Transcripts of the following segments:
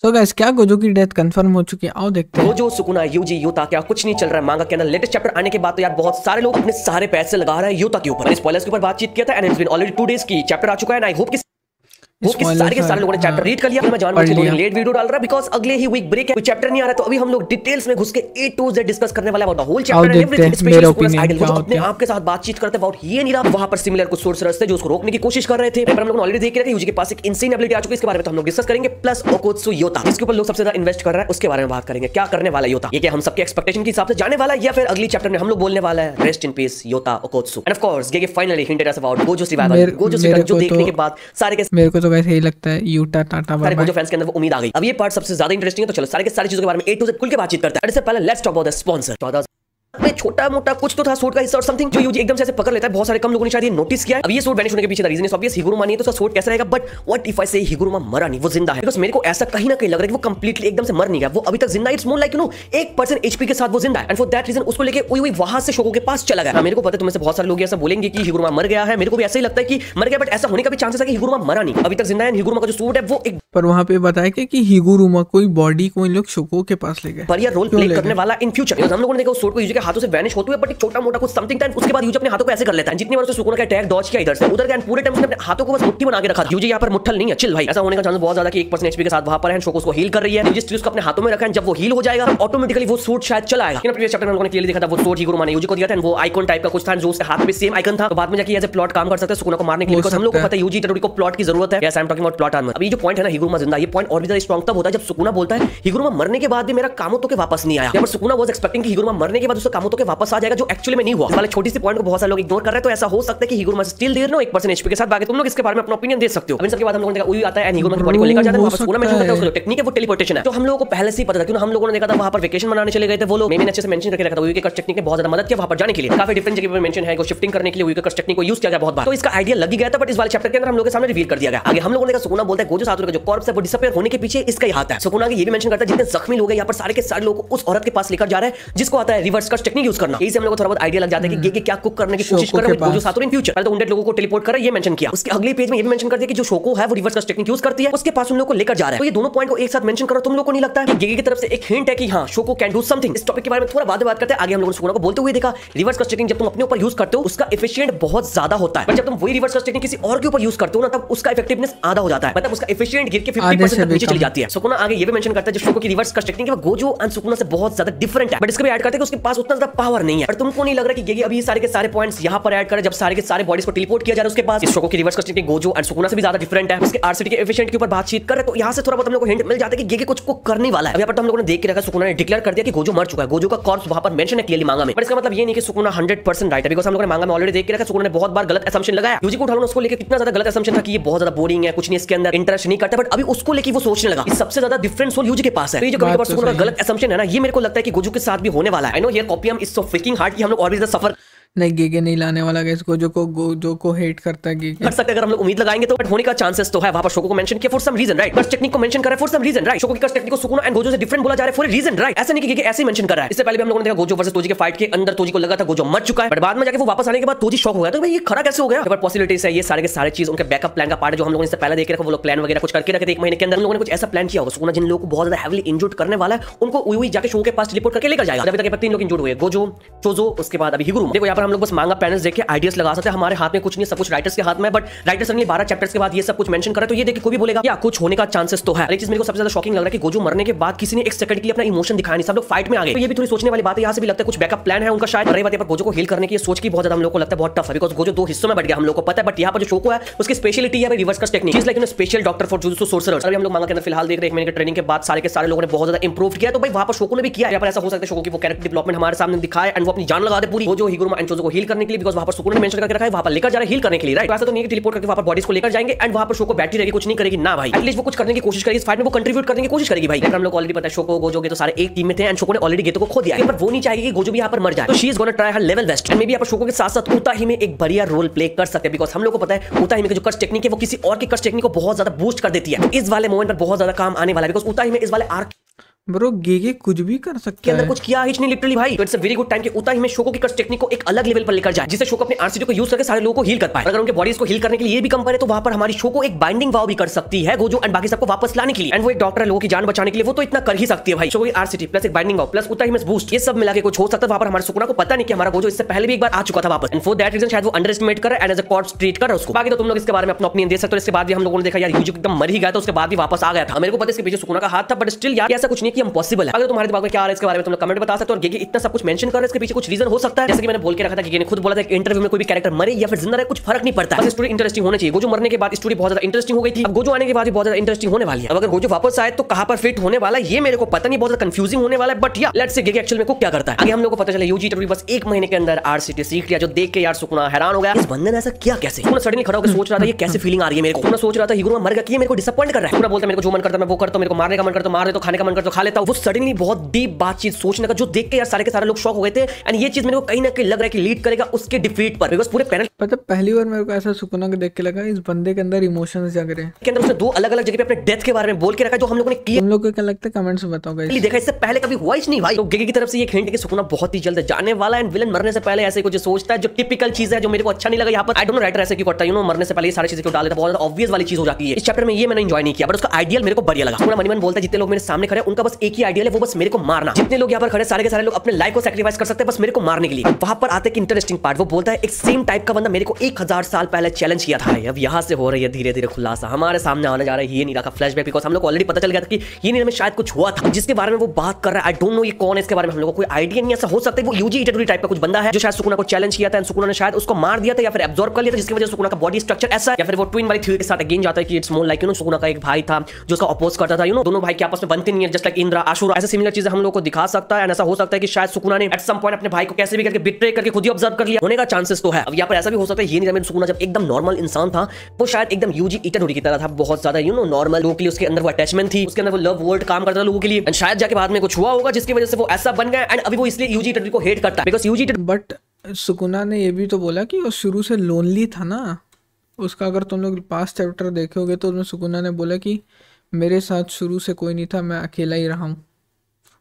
So guys, क्या Gojo की death confirm हो चुकी है? आओ देखते हैं। गोजो, सुकुना, यूजी, यूता, क्या कुछ नहीं चल रहा है मांगा के अंदर। लेटेस्ट चैप्टर आने के बाद तो यार बहुत सारे लोग अपने सारे पैसे लगा रहे हैं यूता के ऊपर। स्पॉयलर्स के ऊपर बातचीत किया था and it's been already 2 days की चैप्टर आ चुका है। आई होप कि सारे के सारे लोगों ने चैप्टर रीड कर लिया। मैं जानबूझ के लेट वीडियो डाल रहा बिकॉज़ अगले ही वीक ब्रेक है, कोई चैप्टर नहीं आ रहा, तो अभी हम लोग डिटेल्स में घुस के A to Z डिस्कस करने वाले हैं whole chapter and everything. Specially अपने आपके साथ बातचीत करते अबाउट ये नहीं रहा वहां पर सिमिलर कुछ सोर्स थे जो उसको रोकने की कोशिश कर रहे थे। पर हम लोग ऑलरेडी देख रहे थे यूजी के पास एक इनसेन एबिलिटी आ चुकी है, इसके बारे में तो हम लोग डिस्कस करेंगे। प्लस ओकोत्सु योता, जिसके ऊपर लोग सबसे ज्यादा इन्वेस्ट कर रहा है, उसके बारे में बात करेंगे। क्या करने वाला योता, ये क्या हम सबके एक्सपेक्टेशन के हिसाब से जाने वाला है या फिर अगली चैप्टर में हम लोग बोलने वाला है rest in peace Yuta Okkotsu. And of course Gege finally hinted us about Gojo revival. Gojo जो देखने के बाद सारे के मेरे को तो वैसे ही लगता है Yuta tata bye bye. Gojo fans के अंदर वो उम्मीद आ गई। अब ये पार्ट सबसे ज्यादा इंटरेस्टिंग है, तो चलो सारी की सारी चीजों के बारे में A to Z खुल के बातचीत करते हैं। इससे पहले let's talk about the sponsor. में छोटा मोटा कुछ तो था सूट का हिस्सा और समथिंग जो यूजी एकदम से ऐसे पकड़ लेता है। बहुत सारे कम लोगों ने शायद ये नोटिस किया है। अब ये सूट वैनिश होने के पीछे द रीजन इज ऑब्वियस, हिगुरुमा नहीं है तो उसका सूट कैसा रहेगा। बट व्हाट इफ आई से हिगुरुमा मरा नहीं, वो जिंदा है। बिकॉज़ मेरे को ऐसा कहीं ना कहीं लग रहा है कि वो कंप्लीटली एकदम से मर नहीं गया, वो अभी तक जिंदा है। इट्स मोर लाइक 1% HP के साथ वो जिंदा है एंड फॉर दैट रीजन उसको लेके वही वहां से शोको के पास चला गया। मेरे को पता है तुम में से बहुत सारे लोग ऐसा बोलेंगे कि हिगुरुमा मर गया है। मेरे को भी ऐसा ही लगता है कि मर गया, बट ऐसा होने का भी चांसेस है कि हिगुरुमा मरा नहीं, अभी तक जिंदा है। हिगुरुमा का जो सूट है वो एक पर वहां पे बताया कि हिगुरुमा कोई बॉडी को इन लोग शोको के पास ले गए, पर ये रोल प्ले करने वाला इन फ्यूचर। हम लोगों ने देखा उस सूट को यूजी के हाथों से वैनिश होते हुए, बट एक छोटा मोटा कुछ समथिंग था, उसके बाद यूजी अपने हाथों को ऐसे कर लेता है। जितनी बार उसने सुकुना का अटैक डॉज किया इधर से उधर गया, पूरे टाइम उसने अपने हाथों को बस मुट्ठी बना के रखा। यूजी यहाँ पर मुट्ठल नहीं है, चिल भाई। ऐसा होने का चांस बहुत ज्यादा कि 1% HP के साथ वहां पर है, शोको उसको हील कर रही है। यूजी उसको अपने हाथों में रखा है, जब वो हील हो जाएगा ऑटोमेटिकली वो सूट शायद चला आएगा। प्रीवियस चैप्टर में हम लोगों ने क्लियरली देखा था वो सूट हिगुरुमा ने यूजी को दिया था, वो आइकॉन टाइप का कुछ था जो उसके हाथ में सेम आइकन था। तो बाद में जाके ऐसे प्लॉट काम कर सकते हैं सुकुना को मारने के लिए, बिकॉज़ हम लोगों को पता है यूजी टेरोडी को प्लॉट की जरूरत है। Yes, I am talking about plot armour. अब ये जो पॉइंट है ना हिगुरुमा जिंदा, ये पॉइंट और भी ज्यादा स्ट्रांग तब होता है जब सुकुना बोलता है हिगुरुमा मरने के बाद भी मेरा कामोतो के वापस नहीं आया। यहाँ पर सुकुना वाज एक्सपेक्टिंग कि हिगुरुमा मरने के बाद उसका कामोतो के वापस आ जाएगा, जो एक्चुअली में नहीं हुआ। वाले छोटी सी पॉइंट को बहुत सारे लोग इग्नोर कर रहे हैं। तो ऐसा हो सकता है कि हिगुरुमा स्टिल देयर नो 1% HP के साथ। बाकी तुम लोग इसके बारे में अपना ओपिनियन दे सकते हो। अब इन सबके बाद हम लोगों ने देखा उई आता है एंड हिगुरुमा की बॉडी को लेकर जाता है, वापस सुकुना मेंशन करता है उसका टेक्निक है वो टेलीपोर्टेशन है। तो हम लोगों को पहले से ही पता था, क्योंकि हम लोगों ने देखा था वहां पर वेकेशन मनाने चले गए थे वो लोग। मैंने अच्छे से मेंशन करके रखा था उई के कट टेक्निक ने बहुत ज्यादा मदद किया वहां पर जाने के लिए। काफी डिफरेंट जगह पे मेंशन है, को शिफ्टिंग करने के लिए उई के कट टेक्निक को यूज किया गया बहुत बार। तो इसका आइडिया लग गया था, बट इस वाले चैप्टर के अंदर हम लोगों के सामने रिवील कर दिया गया। आगे हम लोगों ने देखा सुकुना बोलता है गोजो सातोरू का जो कॉर्प्स है वो डिसअपीयर होने के पीछे इसका ही हाथ है। सुकुना ये भी मेंशन करता है जितने जख्मी लोग हैं यहाँ पर सारे के सारे लोग उस औरत के पास लेकर जा रहे हैं जिसको आता है रिवर्स कट टेक्निक यूज करना। इससे हम लोगों को थोड़ा बहुत आइडिया लग जाता है कि गेगे क्या कुक करने की कोशिश कर रहा है गोजो सातोरू इन फ्यूचर। पहले तो उनडेड लोगों को टेलीपोर्ट कर रहा है, ये मेंशन किया। उसके अगले पेज में ये भी मेंशन कर दिया कि जो शोको है वो रिवर्स कट टेक्निक यूज करती है, उसके पास उन लोगों को लेकर जा रहा है। तो ये दोनों पॉइंट को एक साथ मेंशन करो। तुम लोगों को नहीं लगता है कि गेगे की तरफ से एक हिंट है कि हां शोको कैन डू समथिंग? इस टॉपिक के बारे में थोड़ा बाद में बात करते हैं। आगे हम लोगों ने सुकुना को बोलते हुए देखा रिवर्स कट टेक्निक जब तुम अपने ऊपर यूज करते हो उसका एफिशिएंट बहुत ज्यादा होता है, पर जब तुम वही रिवर्स कट टेक्निक किसी और के ऊपर यूज करते हो ना तब उसका इफेक्टिवनेस आधा हो जाता है, मतलब उसका एफिशिएंट गिर के 50% तक नीचे चली जाती है। सुकुना आगे ये भी मेंशन करता है जो शोको की रिवर्स कट टेक्निक है वो गोजो एंड सुकुना से बहुत ज्यादा डिफरेंट है, बट इसको भी ऐड करते हैं कि उसके पास उतना ज्यादा पावर नहीं है। पर तुमको नहीं लग रहा कि गेगे अभी सारे के सारे पॉइंट्स यहां पर ऐड करे जब सारे के सारे बॉडीज को टेलीपोर्ट किया जा रहा है उसके पास शोको की reverse cut technique Gojo and Sukuna से भी ज्यादा डिफरेंट है। उसके आरसीटी के एफिशिएंट के ऊपर बातचीत कर रहे तो यहां से थोड़ा बहुत हम लोग को हिंट मिल जाता है कि गेगे कुछ को करने वाला है। अब यहां पर तो हम लोगों ने देख के रखा सुकुना ने डिक्लेयर कर दिया कि गोजो मर चुका है। गोजो का कॉर्प्स वहां पर मेंशन है क्लियरली मांगा में, बट इसका मतलब ये नहीं कि सुकुना 100% राइट है, बिकॉज़ हम लोगों ने मांगा में ऑलरेडी देख के रखा सुकुना ने बहुत बार गलत असम्पशन लगाया। यूजी को उठाना उसको लेके कितना ज्यादा गलत असम्पशन था कि ये बहुत ज्यादा बोरिंग है, कुछ नहीं इसके अंदर इंटरेस्ट नहीं करता, बट अभी उसको लेके वो सोचने लगा। इस सबसे ज्यादा डिफरेंट सोल यूजी के पास है। तो ये जो कभी-कभार सुकुना का गलत असम्पशन है ना, ये मेरे को लगता है कि गोजो के साथ भी होने वाला है। I know here copium is so freaking hard कि हम लोग और भी ज्यादा सफर नहीं गेगे नहीं लाने वाला गाइस। गोजो को हेट करता है गेगे। कर सकते अगर हम लोग उम्मीद लगाएंगे तो, बट होने का चांसेस तो है। वहां पर शोको को मेंशन किया for some reason, right? Cut technique को मेंशन कर रहा है for some reason, right? Shoko की कट टेक्निक को सुकुना एंड गोजो से डिफरेंट बोला जा रहा है फॉर अ रीजन, राइट? ऐसा नहीं कि गेगे ऐसे ही मेंशन कर रहा है। इससे पहले भी हम लोगों ने देखा गोजो वर्सेस तोजी के फाइट के अंदर तोजी को लगा था गोजो मर चुका है, बट बाद में जाके वो वापस आने के बाद तोजी शॉक हो गया तो भाई ये खड़ा कैसे हो गया। बट पॉसिबिलिटीज है ये सारे के सारे चीज उनके बैकअप प्लान का पार्ट है जो हम लोगों ने इससे पहले देख रखा। वो लोग प्लान वगैरह कुछ करके रखे थे 1 महीने के अंदर। हम लोगों ने कुछ ऐसा प्लान किया होगा सुकुना जिन लोगों को बहुत ज्यादा हेवीली इंजर्ड करने वाला है उनको उई जाके शोको के पास टेलीपोर्ट करके लेकर जाएगा। अभी तक 3 लोग इंजर्ड हुए, गोजो, चोजो, उसके बाद अभी हिगुरुमा। देखो यहां पर हम लोग बस मांगा पैनल्स देख के आइडियाज लगा सकते हैं। हमारे हाथ में कुछ नहीं, सब कुछ राइटर्स के हाथ में, बट राइटर्स ने 12 चैप्टर्स के बाद ये सब कुछ मेंशन करा तो ये देख के कोई भी बोलेगा या कुछ होने का चांसेस तो है। एक चीज मेरे को सबसे ज्यादा शॉकिंग लग रहा है कि गोजो मरने के बाद किसी ने 1 सेकंड के लिए अपना इमोशन दिखाया नहीं, सब लोग फाइट में आ गए। तो ये भी थोड़ी सोचने वाली बात है। यहां से भी लगता है कुछ बैकअप प्लान है उनका शायद। रही बात है पर गोजो को हील करने की सोच की बहुत ज्यादा हम लोग को लगता है बहुत टफ है, बिकॉज़ गोजो 2 हिस्सों में बट गया हम लोग को पता है। बट यहां पर जो शोको है उसकी स्पेशलिटी है reverse cut technique, is like in special doctor for jujutsu sorcerer's. अभी हम लोग मांगा के अंदर फिलहाल देख रहे हैं 1 महीने के ट्रेनिंग के बाद सारे के सारे लोगों ने बहुत ज्यादा इंप्रूव किया। तो भाई वहां पर शोको ने भी किया। यहां पर ऐसा हो सकता है शोको की वो कैरेक्टर डेवलपमेंट हमारे सामने दिखाए एंड वो अपनी जान लगा दे पूरी गोजो, हिगुरुमा एंड चोजो को हील करने के लिए, बिकॉज़ वहां पर सुकुना ने मेंशन करके रखा है वहां पर लेकर जा रहे हैं हील करने के लिए, राइट? ऐसा तो नहीं कि टेलीपोर्ट करके वहां पर बॉडीज को लेकर जाएंगे एंड वहां पर शोको बैठी रहेगी कुछ नहीं करेगी ना भाई। एटलीस्ट वो कुछ करने की कोशिश करेगी, इस फाइट में वो कंट्रीब्यूट करने की कोशिश करेगी भाई। हम लोग को ऑलरेडी पता है शोको गोजो के तो सारे एक टीम में थे एंड शोको ने ऑलरेडी गेतो को खो दिया, पर वो नहीं चाहेगी कि गोजो भी यहां पर मर जाए। तो she is gonna try her level best and may be यहां पर शोको के साथ-साथ उता ही में एक बढ़िया रोल प्ले कर सकते हैं, बिकॉज़ हम लोग को पता है उता ही में की जो कट टेक्निक है वो किसी और की कट टेक्निक को बहुत ज्यादा बूस्ट कर देती है। इस वाले मोमेंट पर बहुत ज्यादा काम आने वाला है, बिकॉज़ उता ही में इस वाले आर्क ब्रो गेगे कुछ भी कर के सकता अंदर है। कुछ किया ही नहीं लिटरली भाई। तो it's a very good time कि उता ही में शोको की कट्स टेक्निक को एक अलग लेवल पर लेकर जाए, जिससे शोको अपने आरसीटी को यूज करके सारे लोगों को हील कर पाए। अगर उनके बॉडीज को हील करने के लिए भी कम करे तो वहां पर हमारी शोको एक बाइंडिंग वाव भी कर सकती है गोजो एंड बाकी सबको वापस लाने के लिए। एंड वो एक डॉक्टर है, लोगों की जान बचाने के लिए, वो तो इतना कर ही सकती है भाई। शोको की आरसीटी प्लस एक बाइंडिंग वाव प्लस उता ही में बूस्ट, ये सब मिला के कुछ हो सकता है। वहां पर हमारे सुकुना को पता नहीं कि हमारा गोजो इससे पहले भी एक बार आ चुका था वापस, एंड फॉर दैट रीजन शायद वो अंडर एस्टिमेट कर रहा है and as a corpse treat कर रहा है उसको। बाकी तो तुम लोग इसके बारे में अपना ओपिनियन दे सकते हो। इसके बाद भी हम लोगों ने देखा यार यूजी एकदम मर ही गया था, उसके बाद भी वापस आ गया था। मेरे को पता है इसके पीछे सुकुना का हाथ था, बट स्टिल यार ऐसा कुछ नहीं कि इम्पॉसिबल है। अगर तुम्हारे दिमाग में क्या आ रहा है इसके बारे में तुम लोग कमेंट बता सकते हो। और गेगे इतना सब कुछ मेंशन कर रहा है, इसके पीछे कुछ रीजन हो सकता है, जैसे कि मैंने बोल के रखा था कि गेगे ने खुद बोला था कि इंटरव्यू में कोई भी कैरेक्टर मरे या फिर जिंदा रहे कुछ फर्क नहीं पड़ता, बस स्टोरी इंटरेस्टिंग होनी चाहिए। गोजो मरने के बाद स्टोरी बहुत ज्यादा इंटरेस्टिंग हो गई थी, अब गोजो आने के बाद भी बहुत ज्यादा इंटरेस्टिंग होने वाली है। अब अगर गोजो वापस आए तो कहां पर फिट होने वाला है ये मेरे को पता नहीं, बहुत ज्यादा कंफ्यूजिंग होने वाला है। बट या लेट्स सी गेगे एक्चुअल में को क्या करता है आगे हम लोग को पता चला। यूजी इटोरी बस 1 महीने के अंदर आरसीटी सीख लिया, जो देख के यार सुकुना हैरान हो गया, इस बंदे ने ऐसा किया कैसे। सुकुना सडनली खड़ा होकर सोच रहा था ये कैसे फीलिंग आ रही है मेरे को। सुकुना सोच रहा था हिगुरुमा मर गया कि ये मेरे को डिसअपॉइंट कर रहा है। सुकुना बोलता है मेरे को जो मन करता है मैं वो करता हूं, मेरे को मारने का मन करता है मार दे, तो खाने का मन करता है खा लेता हूं। वो सडनली बहुत डीप बातचीत सोचने का जो देख के यार सारे के सारे लोग शॉक हो गए थे। एंड ये चीज मेरे को कहीं ना कहीं लग रहा है कि लीड करेगा उसके डिफीट पर, बिकॉज़ पूरे पैनल पता पहली बार मेरे को ऐसा सुकुना को देख के लगा इस बंदे के अंदर इमोशंस जग रहे हैं। के अंदर उसने 2 अलग-अलग जगह पे अपने डेथ के बारे में बोल के रखा, जो हम लोगों ने तुम लोग को क्या लगता है कमेंट्स में बताओ गाइस। देखा इससे पहले कभी हुआ ही नहीं भाई। तो गेगे की तरफ से ये हिंट कि सुकुना बहुत ही जल्द जाने वाला है एंड विलन मरने से पहले ऐसे कुछ सोचता है, जो टिपिकल चीज है, जो मेरे को अच्छा नहीं लगा यहाँ पर। आई डोंट नो राइटर ऐसे क्यों करता है, यू नो मरने से पहले ये सारी चीजें क्यों डाल देता है, बहुत ज्यादा ऑब्वियस वाली चीज हो जाती है। इस चैप्टर में ये मैंने एंजॉय नहीं किया, बट उसका आइडियल मेरे को बढ़िया लगा। सुकुना मनी बोलता है जितने लोग मेरे सामने खड़े हैं उनका बस एक ही आइडियल है, वो बस मेरे को मारना। जितने लोग यहाँ पर खड़े सारे के सारे लोग अपने लाइफ को सैक्रिफाइस कर सकते हैं बस मेरे को मारने के लिए। वहां पर आते हैं इंटरेस्टिंग पार्ट, वो बोलता है एक सेम टाइप का बंदा मेरे को 1000 साल पहले चैलेंज किया था। अब यहाँ से हो रही है धीरे धीरे खुलासा, हमारे सामने आने जा रहा है ये नहीं रखा फ्लैशबैक, बिकॉज़ हम लोग को ऑलरेडी पता चल गया था कि ये नहीं में शायद कुछ हुआ था, जिसके बारे में वो बात कर रहा है। आई डोंट नो ये कौन है, इसके बारे में हम लोगों को कोई आइडिया नहीं। ऐसा हो सकता है वो यूजी इटोरी टाइप का कुछ बंदा है जो शायद सुकुना को चैलेंज किया था एंड सुकुना ने शायद उसको मार दिया था या फिर एब्जॉर्ब कर लिया था, जिसकी वजह से सुकुना का बॉडी स्ट्रक्चर ऐसा है। या फिर वो ट्विन वाली थ्योरी के साथ अगेन जाता है कि it's more like you know Sukuna का एक भाई था जो उसका अपोज करता था, यू नो दोनों भाई के आपस में बनते नहीं है, जस्ट लाइक इंद्रा आशुरा। ऐसे सिमिलर चीजें हम लोग को दिखा सकता है। एंड ऐसा हो सकता है कि शायद सुकुना ने एट सम पॉइंट अपने भाई को कैसे भी करके बिट्रे करके खुद ही ऑब्जर्व कर लिया, होने का चांसेस तो है। अब यहाँ पर ऐसा भी हो सकता है ये नहीं में सुकुना जब एकदम नॉर्मल इंसान था वो शायद एकदम यूजी इटोरी की तरह था, बहुत ज्यादा यू नो नॉर्मल लोगों के लिए उसके अंदर वो अटैचमेंट थी, उसके अंदर वो लव वर्ल्ड काम करता था लोगों के लिए। एंड शायद जाके बाद में कुछ हुआ होगा जिसकी वजह से वो ऐसा बन गया एंड अभी वो इसलिए यूजी इटोरी को हेट करता है, बिकॉज़ यूजी। बट सुकुना ने ये भी तो बोला कि वो शुरू से लोनली था ना उसका। अगर तुम लोग पास्ट चैप्टर देखोगे तो उसमें सुकुना ने बोला कि मेरे साथ शुरू से कोई नहीं था, मैं अकेला ही रहा हूँ।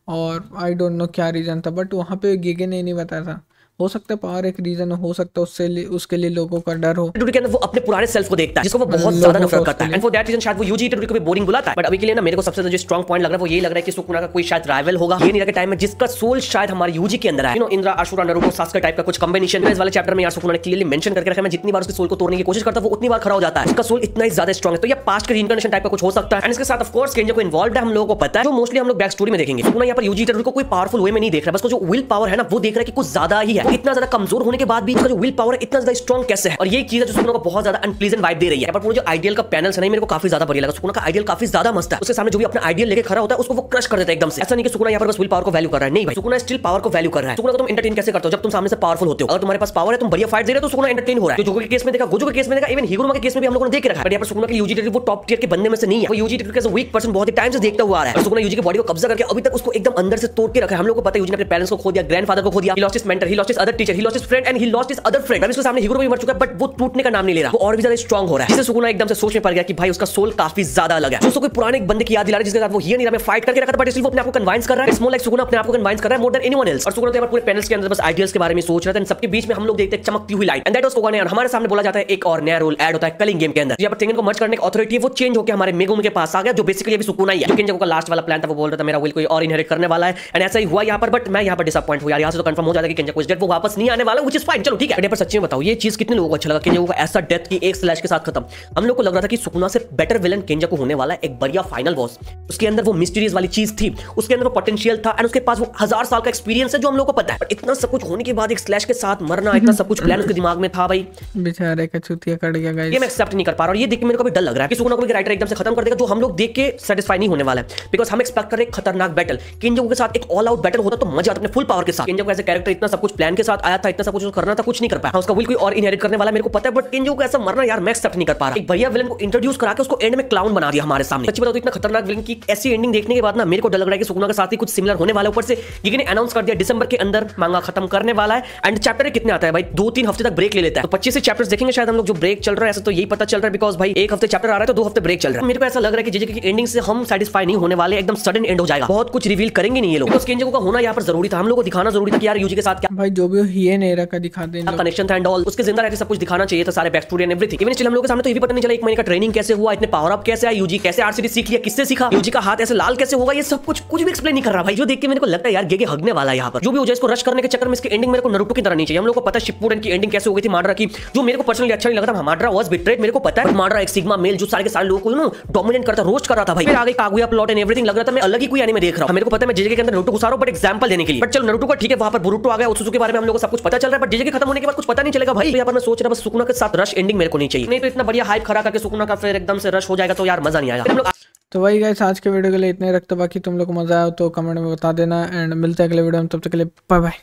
और आई डोंट नो क्या रीज़न था, बट वहाँ पे गेगे ने नहीं बताया था। हो सकता है पावर एक रीजन हो सकता है उसके लिए लोगों का डर हो। के अंदर वो अपने पुराने सेल्फ को देखता है जिसको वो बहुत ज्यादा नफरत करता है एंड फॉर दैट रीजन शायद वो यूजी इटोरी को भी बोरिंग बुलाता है। बट अभी के लिए ना मेरे को सबसे जो स्ट्रांग पॉइंट लग रहा है वो ये लग रहा है कि सुकुना का कोई शायद राइवल होगा ये नहीं लगा टाइम में, जिसका सोल शायद हमारे यूजी के अंदर है। You know Indira Ashura Naruto Sasuke type का कुछ कॉम्बिनेशन। इस वाले चैप्टर में यार सुकुना ने क्लियरली मेंशन करके रखा है, मैं जितनी बार उसके सोल को तोड़ने की कोशिश करता हूं वो उतनी बार खड़ा हो जाता है, उसका सोल इतना ही ज्यादा स्ट्रांग है। तो ये पास्ट के रीइंकार्नेशन टाइप का कुछ हो सकता है एंड इसके साथ ऑफ कोर्स केंजो को इन्वॉल्वड है, हम लोगों को पता है, जो मोस्टली हम लोग बैक स्टोरी में देखेंगे। सुकुना यहाँ पर यूजी इटोरी को कोई पावरफुल वे में नहीं देख रहा, बस जो विल पावर है ना वो देख रहा है कि कुछ ज्यादा ही है। इतना ज्यादा कमजोर होने के बाद भी उसका जो विल पावर है इतना ज्यादा स्ट्रांग कैसे है, और ये चीज है जो सुकुना को बहुत ज्यादा अनप्लीजेंट वाइब दे रही है। पर पूरा जो आइडियल का पैनल है ना मेरे को काफी ज्यादा बढ़िया लगा। सुकुना का आइडियल काफी ज्यादा मस्त है, उसके सामने जो भी अपना आइडियल लेके खड़ा होता है उसको वो क्रश कर देता है एकदम से। ऐसा नहीं कि सुकुना यहाँ पर बस विल पावर को वैल्यू कर रहा है, नहीं भाई सुकुना स्टिल पावर को वैल्यू कर रहा है। सुकुना को तुम एंटरटेन कैसे करते हो जब तुम सामने से पावरफुल होते हो। अगर तुम्हारे पास पावर है तुम बढ़िया फाइट दे रहे हो तो सुकुना एंटरटेन हो रहा है। जो जोगो के केस में देखा, गोजो के केस में देखा, इवन हिगुरुमा के केस में भी हम लोगों ने देख रखा है। बट यहाँ पर सुकुना के यूजी इटोरी वो टॉप टियर के बंदे में से नहीं है, वो यूजी इटोरी का वीक पर्सन बहुत ही टाइम से देखता हुआ आ रहा है। सुकुना यूजी की बॉडी को कब्जा करके अभी तक उसको एकदम अंदर से तोड़ के रखा है। हम लोग को पता है यूजी ने अपने पेरेंट्स को खो दिया, ग्रैंडफादर को खो दिया, he lost his mentor, he lost his other teacher, he lost his friend and he lost his other friend. इसके सामने हिगुरुमा भी मर चुका है बट वो टूटने का नाम नहीं ले रहा, वो और भी ज्यादा स्ट्रांग हो रहा है, जिससे सुकुना एकदम से सोच में पड़ गया कि भाई उसका सोल काफी ज्यादा अलग है। उसको कोई पुराने एक बंदे की याद दिला रहा है जिसके साथ वो ये नहीं रहा, मैं फाइट करके रखा था बट स्टिल वो अपने आप को कन्विंस कर रहा है। इट्स मोर लाइक सुकुना अपने आप को कन्विंस कर रहा है मोर देन एनीवन एल्स। और सुकुना तो यहाँ पूरे पैनल्स के अंदर बस आइडियल्स के बारे में सोच रहा था, सबके बीच में हम लोग देखते हैं चमकती हुई लाइट एंड दैट वाज कोगाने। और हमारे सामने बोला जाता है एक और नया रोल ऐड होता है कलिंग गेम के अंदर। यहाँ पर टेंगन को मर्ज करने की अथॉरिटी है वो चेंज होकर हमारे मेगुम के पास आ गया, जो बेसिकली अभी सुकुना ही है। जो केंजो का लास्ट वाला प्लान था वो बोल रहा था मेरा विल कोई और इनहेरिट करने वाला है एंड ऐसा ही हुआ यहाँ पर। बट मैं यहाँ पर डिसअपॉइंट हुआ यार, यहाँ से तो कंफर्म हो जाता है कि केंजो को डेथ वो वापस नहीं आने वाला, व्हिच इज फाइन, चलो ठीक है। पर सच्ची में बताओ ये चीज कितने लोगों को अच्छा लगा केंजो को ऐसा डेथ की एक स्लैश के साथ खत्म। हम लोग को लग रहा था कि सुकुना से बेटर विलन केंजो को होने वाला है, एक बढ़िया फाइनल बॉस, उसके अंदर वो मिस्टीरियस वाली चीज थी, उसके अंदर वो पोटेंशियल था एंड उसके पास वो 1000 साल का एक्सपीरियंस है जो हम लोग को पता है। पर इतना सब कुछ होने के बाद एक स्लैश के साथ मरना, इतना सब कुछ प्लान उसके दिमाग में था भाई, बेचारे का चुतिया कट गया गाइस। ये मैं एक्सेप्ट नहीं कर पा रहा और ये देख के मेरे को भी डर लग रहा है कि सुकुना को भी राइटर एकदम से खत्म कर देगा, जो हम लोग देख के सेटिस्फाई नहीं होने वाला है। बिकॉज हम एक्सपेक्ट कर रहे हैं खतरनाक बैटल, केंजो के साथ एक ऑल आउट बैटल होता तो मजा आता अपने फुल पावर के साथ। केंजो को ऐसे कैरेक्टर इतना सब कुछ प्लान प्लान के साथ आया था, इतना सब कुछ करना था, कुछ नहीं कर पाया। उसका विल कोई और इनहेरिट करने वाला मेरे को पता है, बट किंजो को ऐसा मरना यार मैं एक्सेप्ट नहीं कर पा रहा। एक बढ़िया विलन को इंट्रोड्यूस करा के उसको एंड में क्लाउन बना दिया हमारे सामने। सच्ची बताओ तो इतना खतरनाक विलन की ऐसी एंडिंग देखने के बाद ना मेरे को डर लग रहा है कि सुकुना के साथ ही कुछ सिमिलर होने वाला है। ऊपर से ये ने अनाउंस कर दिया दिसंबर के अंदर मांगा खत्म करने वाला है। एंड चैप्टर कितने आता है भाई, 2-3 हफ्ते तक ब्रेक ले लेता है, तो 25 चैप्टर्स देखेंगे शायद हम लोग। जो ब्रेक चल रहा है ऐसा तो यही पता चल रहा है, बिकॉज भाई एक हफ्ते चैप्टर आ रहा है तो 2 हफ्ते ब्रेक चल रहा है। मेरे को ऐसा लग रहा है कि जेजे की एंडिंग से हम सेटिस्फाई नहीं होने वाले, एकदम सडन एंड हो जाएगा, बहुत कुछ रिवील करेंगे नहीं ये लोग। बिकॉज केंजो का होना यहाँ पर जरूरी था, हम लोग को दिखाना जरूरी था कि यार यूजी के साथ क्या भाई जो भी हो हिए नेरा का दिखा दें, कनेक्शन था एंड ऑल, उसके जिंदा रहते सब कुछ दिखाना चाहिए था, सारे back story and everything. Even still हम लोगों के सामने तो ये भी पता नहीं चला 1 महीने का ट्रेनिंग कैसे हुआ, इतने पावर अप कैसे आया, यूजी कैसे आरसीडी सीख लिया, किससे सीखा, यूजी का हाथ ऐसे लाल कैसे होगा, ये सब कुछ भी एक्सप्लेन नहीं कर रहा भाई। जो देख के मेरे को लगता है यार गेगे हगने वाला है यहाँ पर। जो भी हो जाए इसको रश करने के चक्कर में इसकी एंडिंग मेरे को नारुतो की तरह नहीं चाहिए। हम लोग को पता है शिपुडेन की एंडिंग कैसे हो गई थी माड्रा की, जो मेरे को पर्सनली अच्छा नहीं लगा था। माड्रा वाज बिट्रेड, मेरे को पता है माड्रा एक सिग्मा मेल जो सारे के सारे लोगों को डोमिनेट करता, रोस्ट कर रहा था भाई। फिर आगे कागुया प्लॉट एंड एवरीथिंग लग रहा था मैं अलग ही कोई एनीमे देख रहा हूं। मेरे को पता है मैं जेजे के अंदर नारुतो घुसा रहा हूं, बट एग्जांपल देने के लिए। बट चल नारुतो का ठीक है, वहां पर बोरुतो आ गया, ओत्सुत्सु के बारे में हम लोग को सब कुछ पता चल रहा है, बट जेजे के खत्म होने के बाद कुछ पता नहीं चलेगा भाई। यहाँ पर मैं सोच रहा बस सुकुना के साथ रश एंडिंग मेरे को नहीं चाहिए, नहीं तो इतना बढ़िया हाइप खड़ा करके सुकुना का फिर एकदम से रश हो जाएगा तो यार मजा नहीं आएगा। तो वही गाइस आज के वीडियो के लिए इतने रखते, बाकी तुम लोग को मजा आया तो कमेंट में बता देना एंड मिलते हैं अगले वीडियो में, तब तक के लिए बाय बाय।